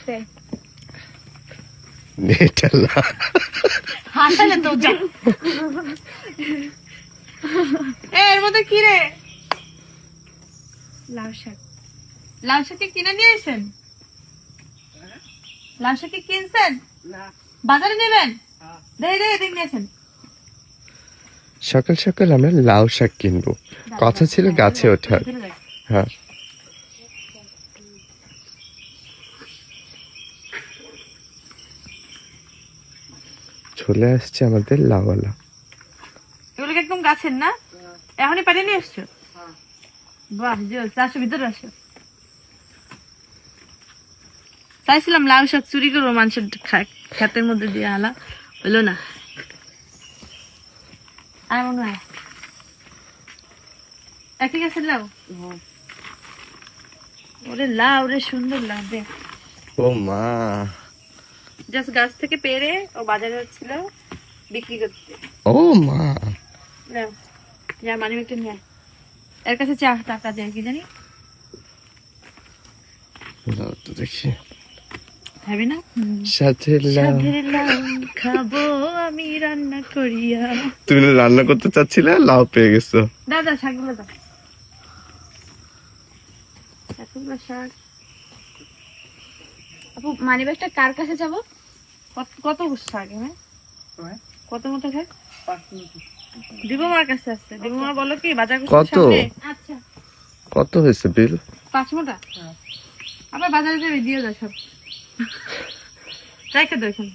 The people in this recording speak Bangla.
আছে নেটালা হাসালে তো যা এর মধ্যে কি রে লাউ শাক কি কিনে নিয়ে আসেন লাউ শাক কি কিনছেন না বাজারে নেবেন দে দেখ নিয়েছেন সকাল সকাল আমরা লাউ শাক কিনবো কথা ছিল গাছে ওঠার হ্যাঁ চলে আসছে আমাদের লাউওয়ালা এগুলো কি একদম গাছের না এখনই পাঠিয়ে নিয়ে এসছো বাহ জোস আসো ভিতরে আসো চাইছিলাম লাউ শাক চুরি করবো মানুষের ক্ষেতের মধ্যে দিয়ে আলা হলো না আর মনে হয় একই গাছের লাউ ওরে লাউ রে সুন্দর লাউ দেখ ও মা জাস্ট গাছ থেকে পেরে ও বাজারে হচ্ছিল বিক্রি করতে ও মা নাও, যা মানি একটা নিয়ে আয়। এর কাছে চা টাকা যায় কি জানি লাউ তো দেখি খাবি না সাথে লাউ সাধের লাউ খাবো আমি রান্না করিয়া তুমি না রান্না করতে চাচ্ছিলে লাউ পেয়ে গেছো দাদা শাকগুলো দাও এতগুলো শাক আপু মানি ব্যাগটা কার কাছে যাবো কত শাক হ্যাঁ কত মতো শাক দিবমার কাছে আছে দিবমা বলো কি বাজার করতে কত? সামনে? আচ্ছা কত হয়েছে বিল 5 মোটা আবার বাজারে যাবে দিয়ে দাও সব রেখে দাও এখানে